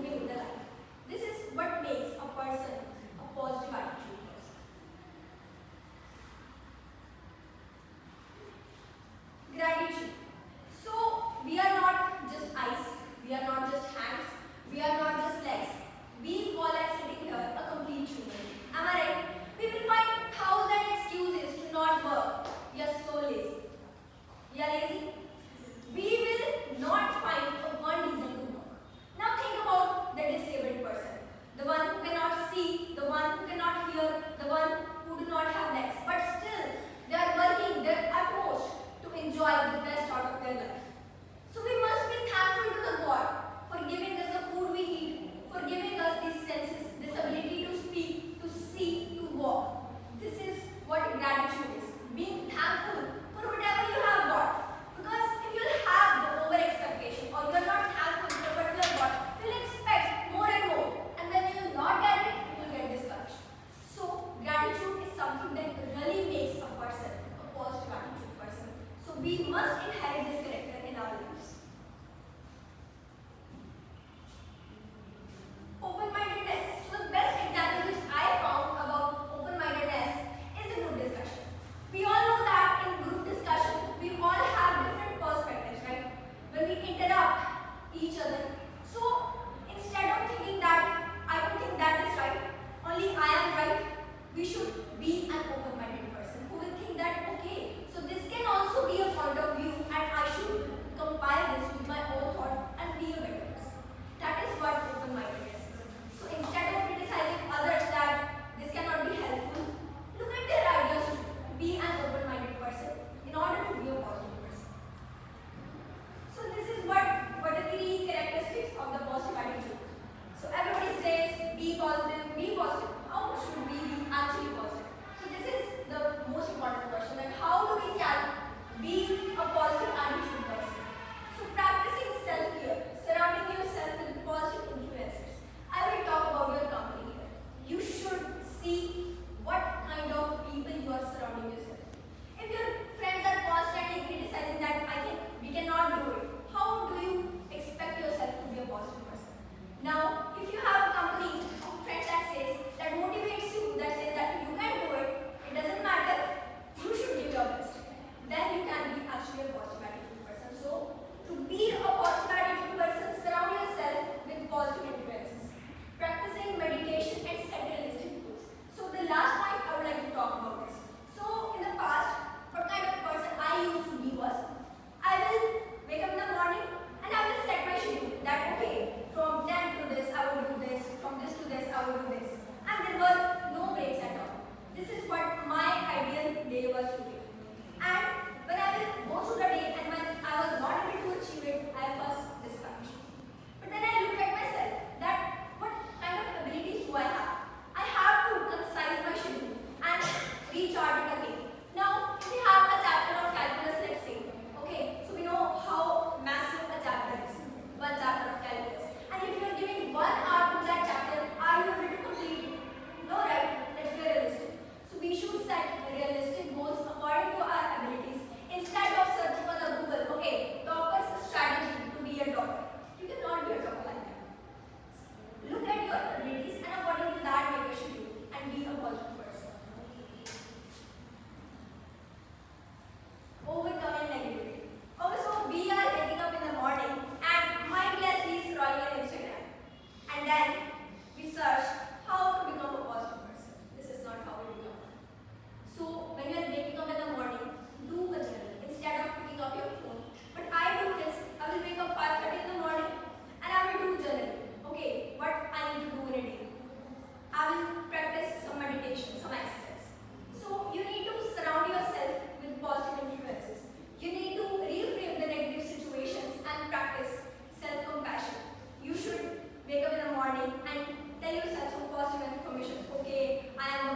moving with the life. This is what makes a person a positive attitude person. Gratitude. So we are not just eyes, we are not just hands, we are not just legs. We all are sitting here a complete human. Am I right? We will find 1,000 excuses to not work. We are so lazy. We are lazy. We will not find one reason to work. Now think about the disabled person, the one who cannot see, the one who cannot hear, the one who do not have legs, but still they are working their utmost to enjoy the best out of their life. So we must be thankful to the God for giving us the food we eat, for giving us these senses, this ability to speak, to see, to walk. This is what gratitude is. Being thankful for whatever you have got. Because if you have the over expectation or you are not thankful for what you have got, you will expect more and more. And when you will not get it, you will get discouraged. So gratitude is something that really makes a person a positive attitude person. So we must inherit this character in our lives. Open-mindedness. So the best example which I found about open-mindedness is a group discussion. We all know that in group discussion, we all have different perspectives, right? When we interrupt each other. So instead of thinking that I don't think that is right, only I am right, we should be an open-minded person who will think that okay, so this can also be a point of view and I should compile this with my own thought and be a better person. That is what open-mindedness is. So instead of criticizing others that this cannot be helpful, look at their ideas too. Be an open-minded person in order to be a positive person. So this is what the three characteristics of the positive attitude. So everybody says be positive, be positive. How should we be actually positive? So this is the most important question, that how do we can be a positive attitude person? So practicing self-care, surrounding yourself with positive influences. I will talk about your company here. You should see what kind of people you are surrounding yourself. If your friends are constantly criticizing that I think we cannot do it, how do you expect yourself to be a positive person? Now, if you have a company of friends that says, that motivates you, that says that you can do it, it doesn't matter, you should give your best. Then you can be actually a positive attitude person. So, to be a positive attitude person, surround yourself with positive influences. Practicing meditation and set realistic goals. So, the last point I would like to talk about this. So, in the past, what kind of person I used to be was, I will wake up in the morning and I will set my schedule that okay, from 10 to this I will do this, from this to this I will do this. And there were no breaks at all. This is what my ideal day was to be. And when I will go through the day and when I was not able to achieve it, I was discouraged. But then I looked at myself that what kind of abilities do I have? I have to concise my schedule and recharge it again. Now, if we have a chapter of calculus, let's say, okay, so we know how massive a chapter is, one chapter of calculus. And if you are giving 1 hour to that chapter, are you able to complete it? No, right? Let's be realistic. So we should set realistic goals according to our abilities. Instead of searching on the Google, okay, doctor's strategy to be a doctor. You cannot be a doctor like that. Look at your abilities and according to that make a schedule and be a positive person. Overcoming negativity. Okay, so we are waking up in the morning and mindlessly scrolling on Instagram. And then we search how to become a positive person. This is not how we become. So when you are waking up in the morning, do a journal instead of picking up your phone. But I do this. I will wake up 5:30 in the morning and I will do journaling. Okay, what I need to do in a day. I will practice some meditation, some exercise. So you need to surround yourself with positive influences. You need to reframe the negative situations and practice self-compassion. You should wake up in the morning and tell yourself some positive information. Okay, I am the